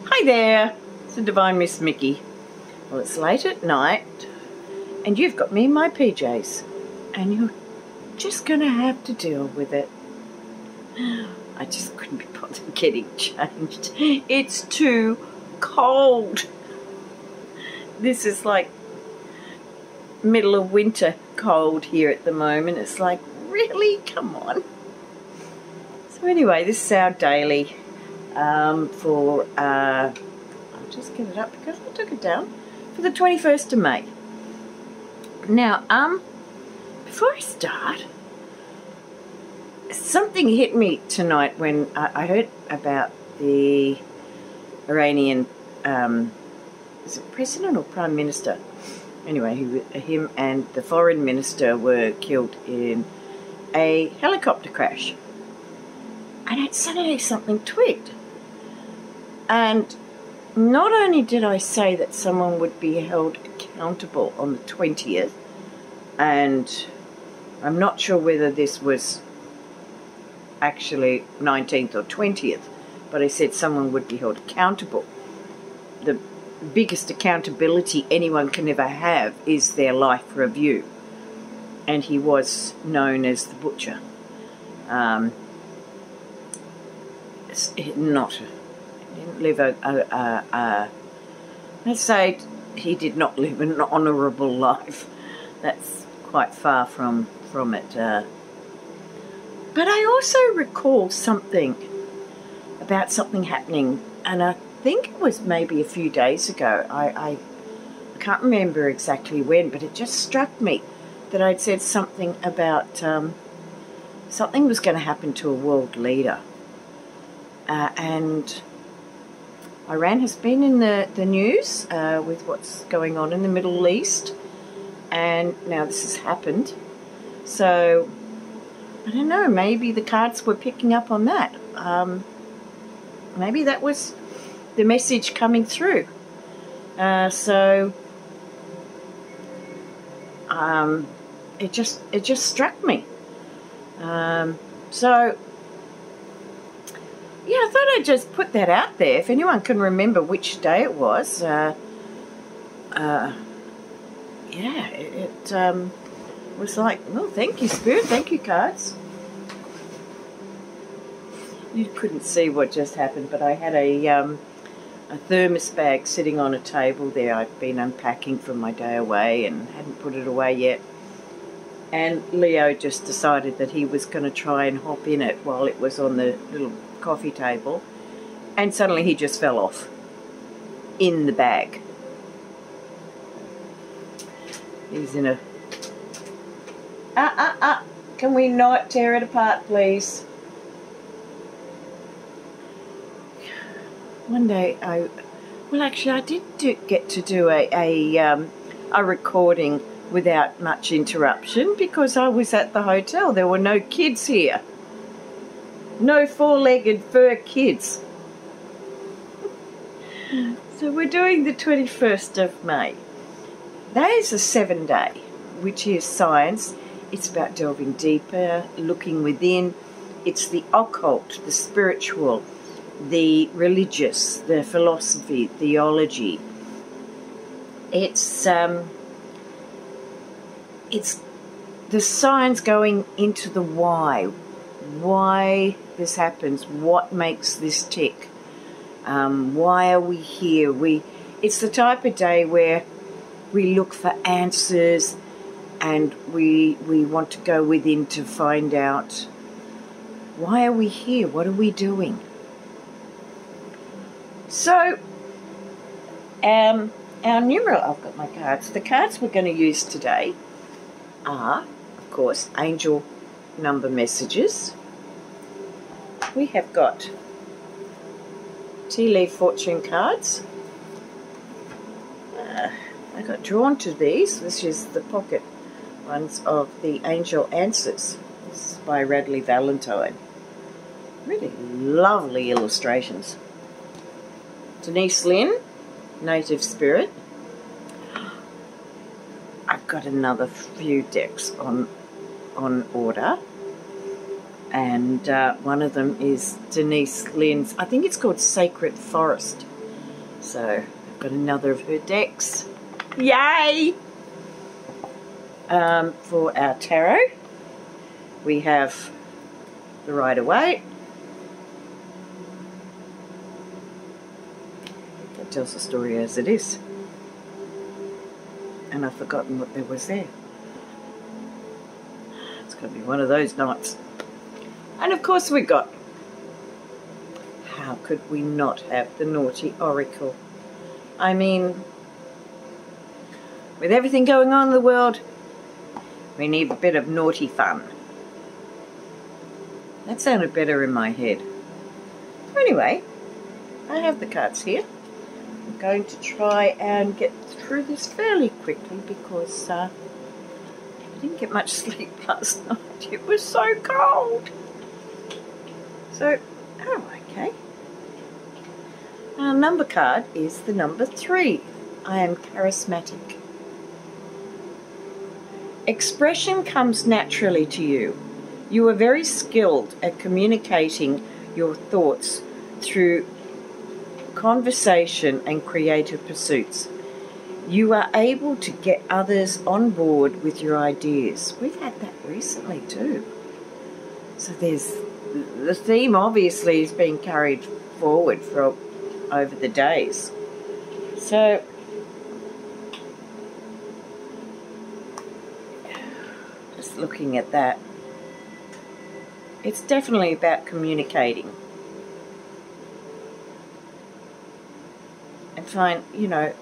Hi there, it's the Divine Miss Mikki. Well, it's late at night and you've got me in my PJs and you're just going to have to deal with it. I just couldn't be bothered getting changed. It's too cold. This is like middle of winter cold here at the moment. It's like, really? Come on. So anyway, this is our daily for, I'll just get it up because I took it down, for the 21st of May. Now, before I start, something hit me tonight when I heard about the Iranian, is it president or prime minister? Anyway, him and the foreign minister were killed in a helicopter crash. And it suddenly something twigged. And not only did I say that someone would be held accountable on the 20th, and I'm not sure whether this was actually 19th or 20th, but I said someone would be held accountable. The biggest accountability anyone can ever have is their life review. And he was known as the Butcher. He didn't live let's say he did not live an honourable life. That's quite far from it. But I also recall something about something happening, and I think it was maybe a few days ago. I can't remember exactly when, but it just struck me that I'd said something about something was going to happen to a world leader. And Iran has been in the news with what's going on in the Middle East, and now this has happened. So, I don't know, maybe the cards were picking up on that. Maybe that was the message coming through. So, it just struck me. So, yeah, I thought I'd just put that out there. If anyone can remember which day it was, yeah, it was like, well, thank you, Spirit, thank you, cards. You couldn't see what just happened, but I had a thermos bag sitting on a table there. I'd been unpacking from my day away and hadn't put it away yet. And Leo just decided that he was going to try and hop in it while it was on the little coffee table, and suddenly he just fell off in the bag. He's in a... Can we not tear it apart, please? One day well, actually I did get to do a recording without much interruption because I was at the hotel. There were no kids here. No four-legged fur kids. So we're doing the 21st of May. That is a 7-day, which is science. It's about delving deeper, looking within. It's the occult, the spiritual, the religious, the philosophy, theology. It's the science going into the why this happens, what makes this tick, why are we here. It's the type of day where we look for answers and we want to go within to find out, why are we here, what are we doing? So our numeral, I've got my cards. The cards we're going to use today are, of course, angel number messages. We have got tea leaf fortune cards. I got drawn to these. This is the pocket ones of the Angel Answers. This is by Radley Valentine. Really lovely illustrations. Denise Lynn, Native Spirit. I've got another few decks on order, and one of them is Denise Lynn's, I think it's called Sacred Forest, So I've got another of her decks. Yay! For our tarot, we have the Rider-Waite. That tells the story as it is. And I've forgotten what there was there. It's going to be one of those nights. And of course we got, how could we not have the Naughty Oracle? I mean, with everything going on in the world, we need a bit of naughty fun. That sounded better in my head. Anyway, I have the cards here. I'm going to try and get through this fairly quickly because I didn't get much sleep last night. It was so cold. So, oh, okay. Our number card is the number 3. I am charismatic. Expression comes naturally to you. You are very skilled at communicating your thoughts through conversation and creative pursuits. You are able to get others on board with your ideas. We've had that recently too. So there's the theme obviously is being carried forward for over the days. So just looking at that, it's definitely about communicating and find, you know,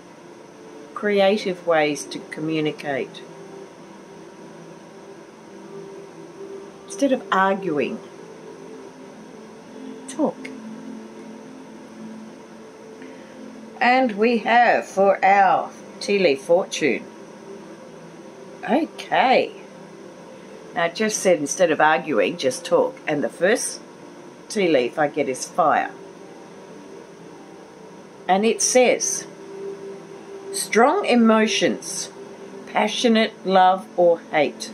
creative ways to communicate instead of arguing. Talk. And we have for our tea leaf fortune. Okay. Now it just said instead of arguing, just talk. And the first tea leaf I get is fire. And it says, strong emotions, passionate love or hate.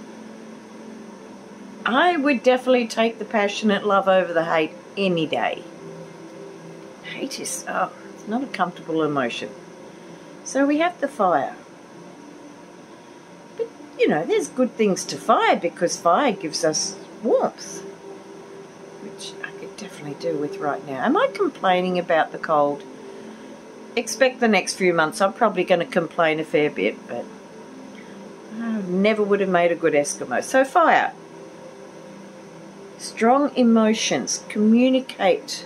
I would definitely take the passionate love over the hate any day. Hate is, it's not a comfortable emotion. So we have the fire. But, you know, there's good things to fire because fire gives us warmth, which I could definitely do with right now. Am I complaining about the cold? Expect the next few months I'm probably going to complain a fair bit, but I never would have made a good Eskimo. So fire. Strong emotions. Communicate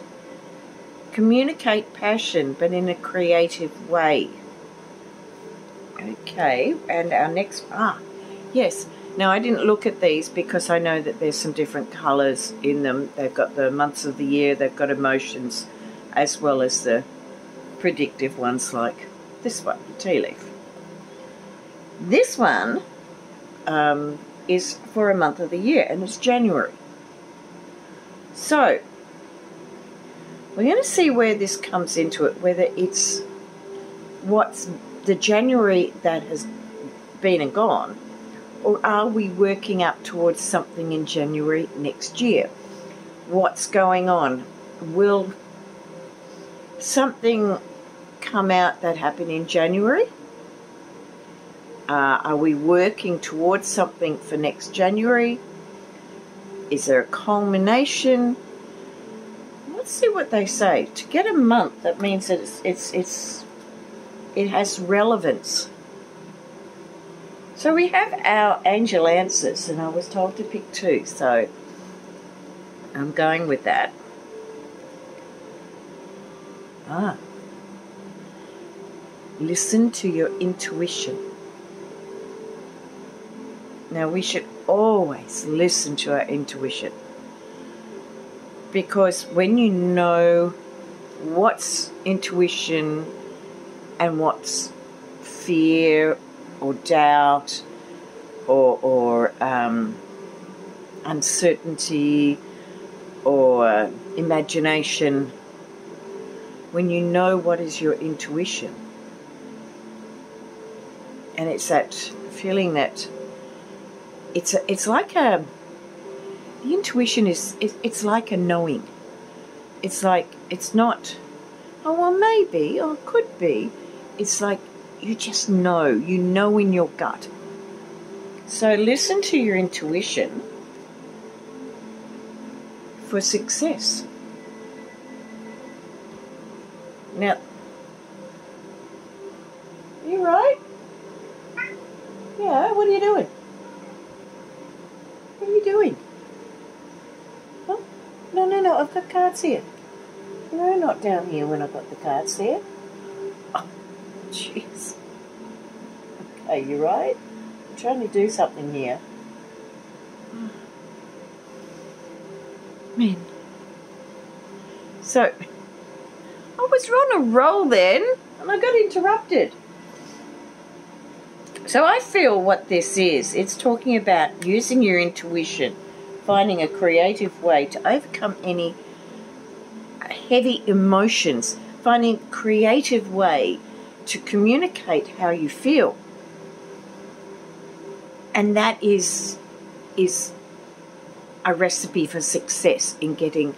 passion, but in a creative way. Okay, and our next, yes. Now I didn't look at these because I know that there's some different colours in them. They've got the months of the year, they've got emotions, as well as the predictive ones like this one, the tea leaf. This one is for a month of the year, and it's January. So we're going to see where this comes into it, whether it's what's the January that has been and gone, or are we working up towards something in January next year? What's going on? Will something come out that happened in January? Are we working towards something for next January? Is there a culmination? Let's see what they say. To get a month, that means that it has relevance. So we have our angel answers, and I was told to pick 2, so I'm going with that. Listen to your intuition. Now we should always listen to our intuition, because when you know what's intuition and what's fear or doubt or uncertainty or imagination, when you know what is your intuition, and it's that feeling that it's like the intuition is, it's like a knowing. It's like, it's not Oh, well, maybe, or could be. It's like you just know. You know in your gut. So listen to your intuition for success. Now, you right? Yeah, what are you doing? What are you doing? Huh? No, I've got cards here. No, not down here when I've got the cards there. Oh, jeez. Okay, you right? I'm trying to do something here. Man. So, I was on a roll then, and I got interrupted. So I feel what this is, it's talking about using your intuition, finding a creative way to overcome any heavy emotions, finding a creative way to communicate how you feel. And that is a recipe for success in getting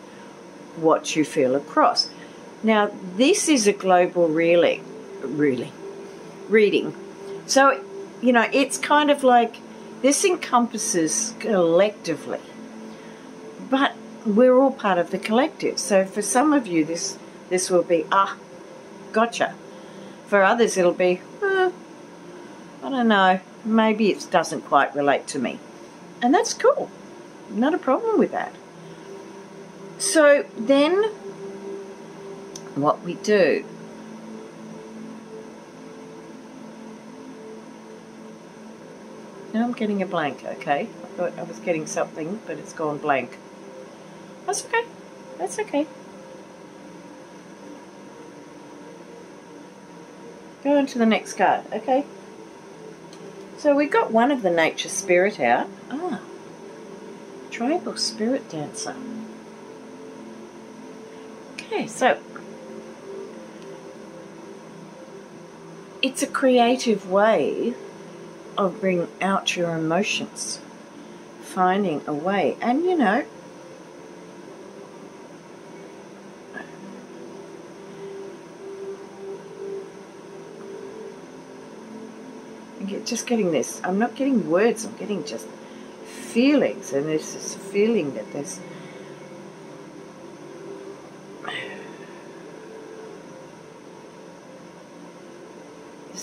what you feel across. Now, this is a global reading. So, you know, it's kind of like this encompasses collectively. But we're all part of the collective. So for some of you, this will be, gotcha. For others, it'll be, I don't know, maybe it doesn't quite relate to me. And that's cool. Not a problem with that. So then what we do, now I'm getting a blank, okay? I thought I was getting something, but it's gone blank. That's okay. That's okay. Go on to the next card, okay? So we got one of the nature spirit out. Tribal spirit dancer. Okay, so it's a creative way of bringing out your emotions, finding a way, and you know, just getting this. I'm not getting words, I'm getting just feelings, and there's this feeling that there's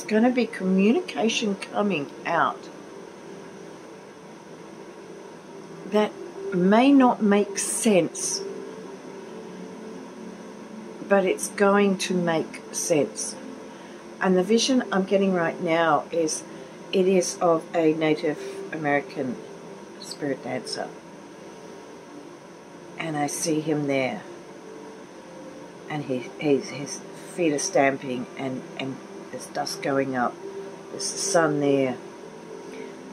going to be communication coming out that may not make sense, but it's going to make sense. And the vision I'm getting right now is, it is of a Native American spirit dancer. And I see him there. And his feet are stamping, and there's dust going up. There's the sun there.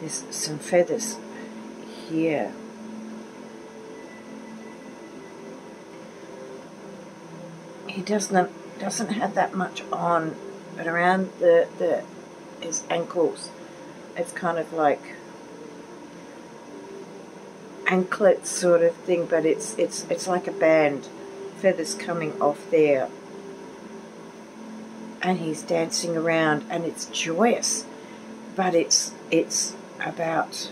There's some feathers here. He doesn't have that much on, but around his ankles, it's kind of like anklet sort of thing, but it's like a band, feathers coming off there. And he's dancing around, and it's joyous, but it's about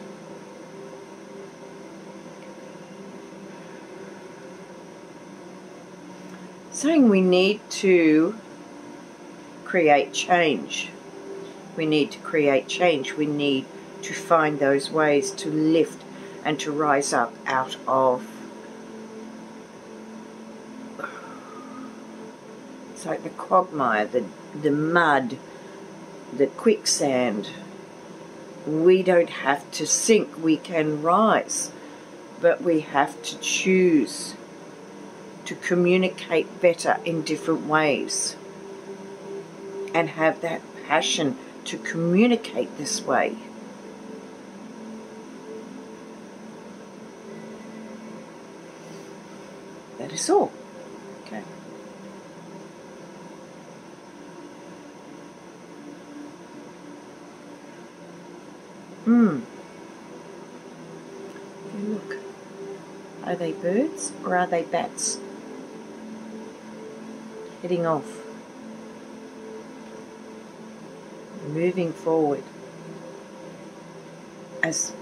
saying we need to create change. We need to create change. We need to find those ways to lift and to rise up out of, it's like the quagmire, the mud, the quicksand. We don't have to sink, we can rise, but we have to choose to communicate better in different ways and have that passion to communicate this way. That is all. Okay. Okay, look. Are they birds or are they bats? heading off, moving forward. As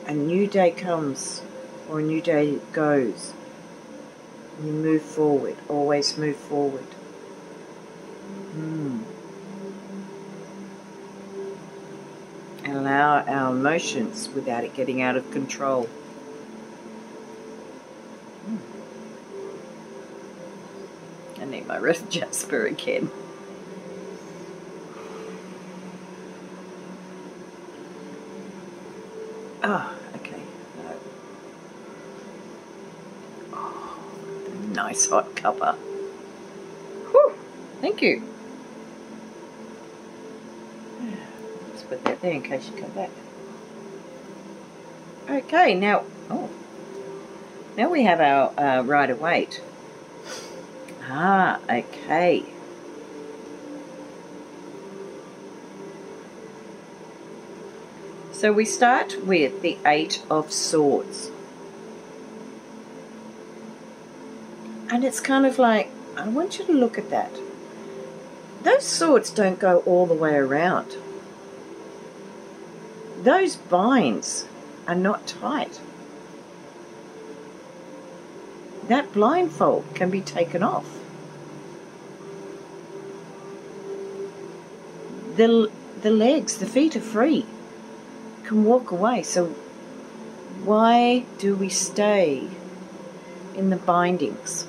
a new day comes or a new day goes, you move forward, always move forward. Allow our emotions without it getting out of control. I need my red jasper again. Oh, okay. No. Oh, nice hot cuppa. Whew, thank you. Let's put that there in case you come back. Okay, now we have our Rider-Waite. Ah, okay. So we start with the 8 of Swords. And it's kind of like, I want you to look at that. Those swords don't go all the way around. Those binds are not tight. That blindfold can be taken off. The legs, the feet are free, can walk away. So why do we stay in the bindings?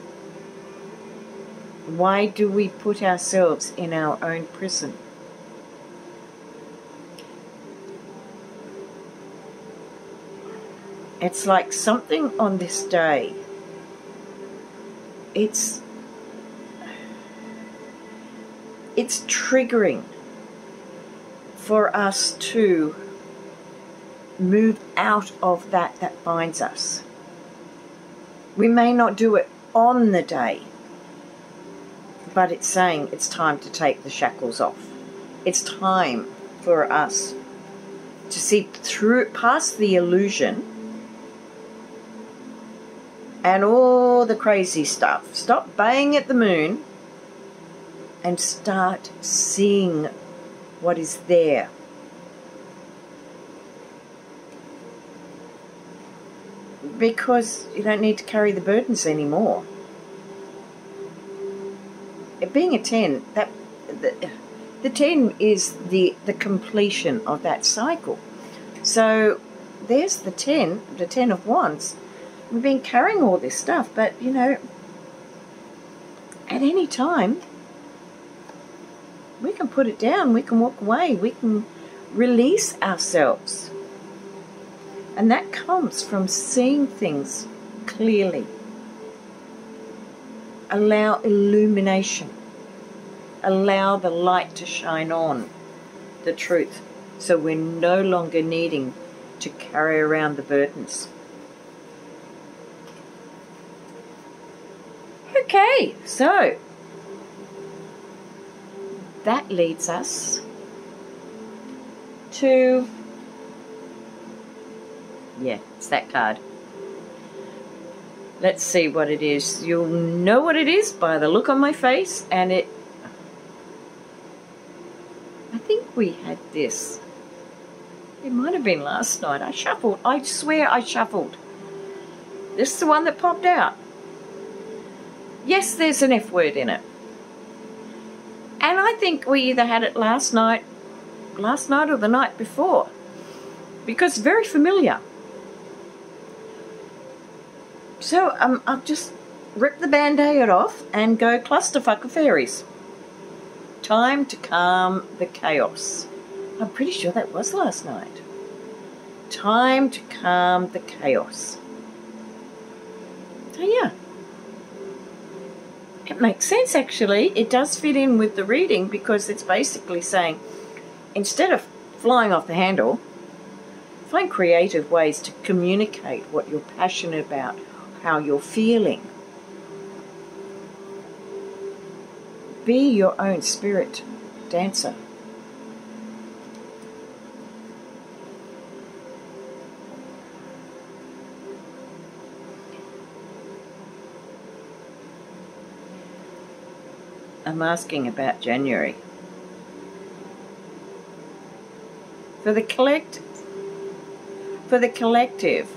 Why do we put ourselves in our own prison? It's like something on this day, it's triggering for us to move out of that binds us. We may not do it on the day, but it's saying it's time to take the shackles off. It's time for us to see through, past the illusion and all the crazy stuff. Stop baying at the moon and start seeing what is there. Because you don't need to carry the burdens anymore. Being a 10, the 10 is the completion of that cycle. So there's the 10 of Wands. We've been carrying all this stuff, but you know, at any time we can put it down, we can walk away, we can release ourselves. And that comes from seeing things clearly. Allow illumination. Allow the light to shine on the truth, so we're no longer needing to carry around the burdens. Okay, so that leads us to, yeah, it's that card. Let's see what it is. You'll know what it is by the look on my face, and I think we had this. It might have been last night. I shuffled. I swear I shuffled. This is the one that popped out. Yes, there's an F word in it. And I think we either had it last night or the night before, because it's very familiar. So I'll just rip the band-aid off and go clusterfuck of fairies. Time to calm the chaos. I'm pretty sure that was last night. Time to calm the chaos. So yeah. It makes sense, actually. It does fit in with the reading, because it's basically saying, instead of flying off the handle, find creative ways to communicate what you're passionate about, how you're feeling. Be your own spirit dancer. I'm asking about January. For the collective,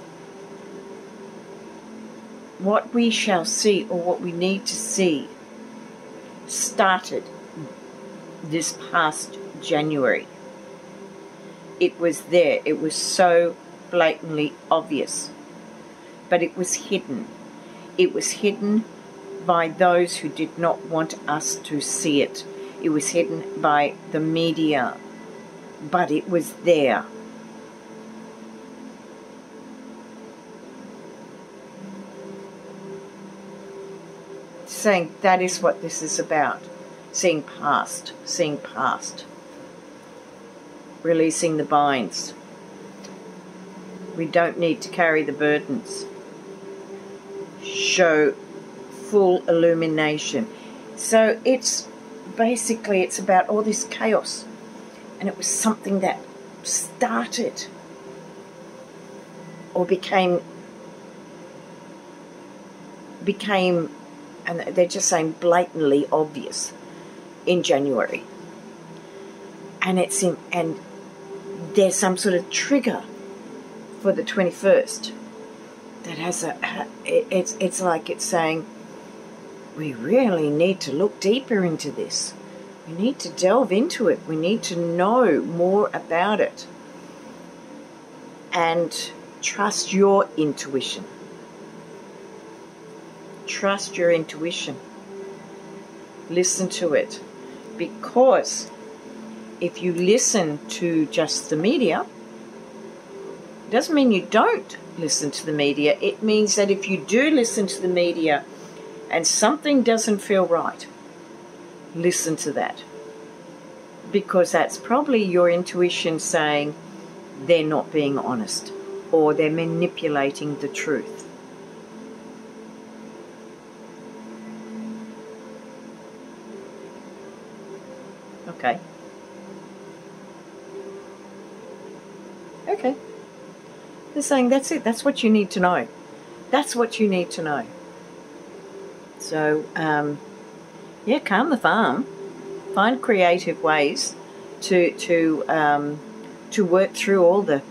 what we shall see, or what we need to see, started this past January. It was there. It was so blatantly obvious. But it was hidden. It was hidden by those who did not want us to see it. It was hidden by the media. But it was there. Saying that is what this is about. Seeing past. Releasing the binds. We don't need to carry the burdens. Show full illumination. So it's basically, it's about all this chaos. And it was something that started or became, and they're just saying blatantly obvious in January. And it's in, and there's some sort of trigger for the 21st that has it's like it's saying, we really need to look deeper into this. We need to delve into it. We need to know more about it. And trust your intuition. Trust your intuition. Listen to it. Because if you listen to just the media, it doesn't mean you don't listen to the media. It means that if you do listen to the media and something doesn't feel right, listen to that. Because that's probably your intuition saying they're not being honest or they're manipulating the truth. Okay. Okay. They're saying that's it. That's what you need to know. That's what you need to know. So, yeah, calm the farm. Find creative ways to work through all the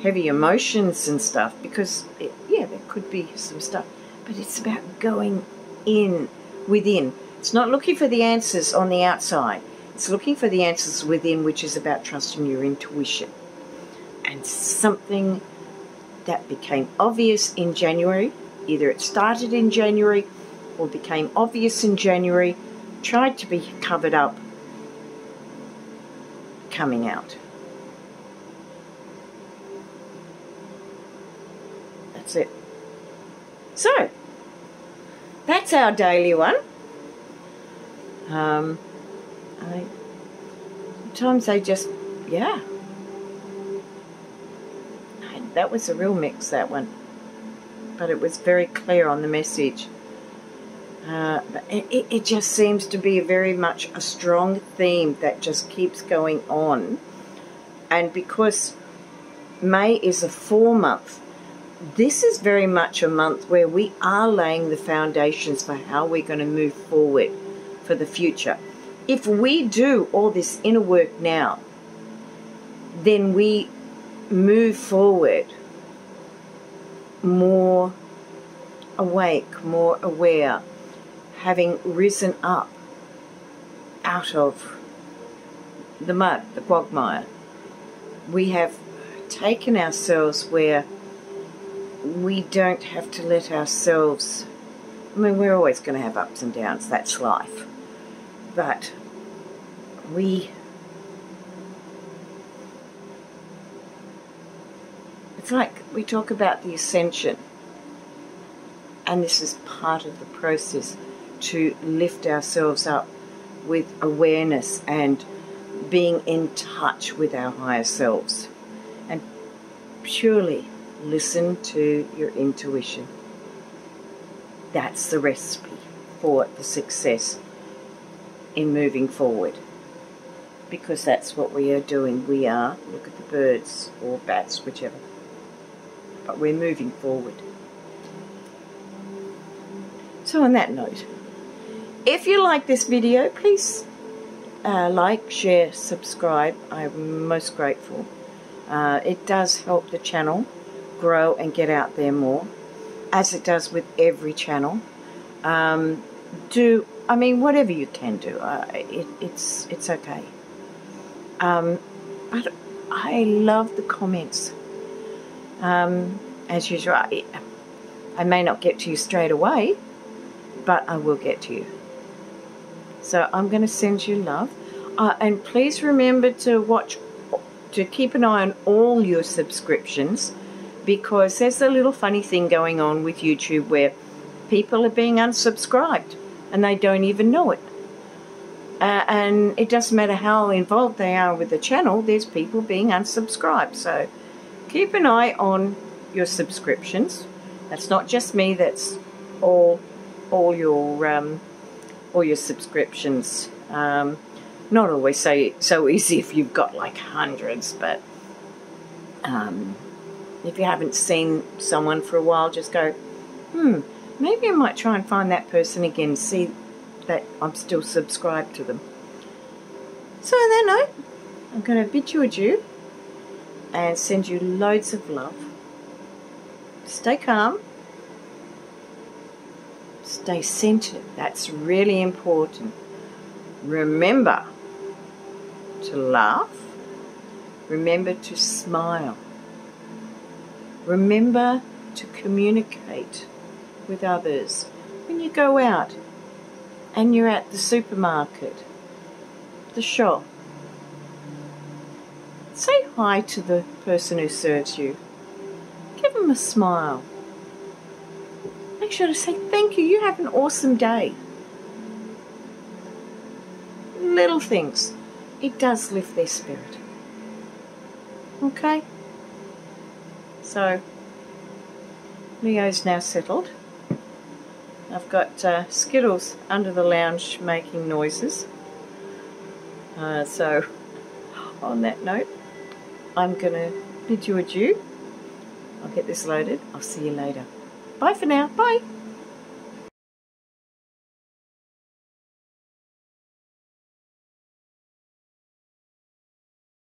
heavy emotions and stuff. Because, yeah, there could be some stuff. But it's about going in, within. It's not looking for the answers on the outside. It's looking for the answers within, which is about trusting your intuition. And something that became obvious in January, either it started in January or became obvious in January, tried to be covered up, coming out. That's it. So, that's our daily one. Sometimes they just, yeah. That was a real mix, that one. But it was very clear on the message. It just seems to be very much a strong theme that just keeps going on. And because May is a 4-month, this is very much a month where we are laying the foundations for how we're going to move forward for the future. If we do all this inner work now, then we move forward more awake, more aware, having risen up out of the mud, the quagmire. We have taken ourselves where we don't have to let ourselves, I mean, we're always going to have ups and downs, that's life, but it's like we talk about the ascension, and this is part of the process to lift ourselves up with awareness and being in touch with our higher selves, and purely listen to your intuition. That's the recipe for the success in moving forward, because that's what we are doing. We are, look at the birds or bats, whichever, but we're moving forward. So on that note, If you like this video, please like, share, subscribe. I'm most grateful. It does help the channel grow and get out there more, as it does with every channel. Whatever you can do, it's okay. But I love the comments. As usual, I may not get to you straight away, but I will get to you. So I'm going to send you love. And please remember to keep an eye on all your subscriptions, because there's a little funny thing going on with YouTube where people are being unsubscribed and they don't even know it. And it doesn't matter how involved they are with the channel, there's people being unsubscribed. So keep an eye on your subscriptions. That's not just me, that's all your subscriptions. Not always so easy if you've got like hundreds, but if you haven't seen someone for a while, just go, maybe I might try and find that person again, see that I'm still subscribed to them. So on that note, I'm going to bid you adieu and send you loads of love. Stay calm. Stay centered. That's really important. Remember to laugh. Remember to smile. Remember to communicate with others. When you go out and you're at the supermarket, the shop, say hi to the person who serves you. Give them a smile. Make sure to say thank you. You have an awesome day. Little things. It does lift their spirit. Okay? So, Leo's now settled. I've got Skittles under the lounge making noises. So, on that note, I'm going to bid you adieu. I'll get this loaded. I'll see you later. Bye for now. Bye.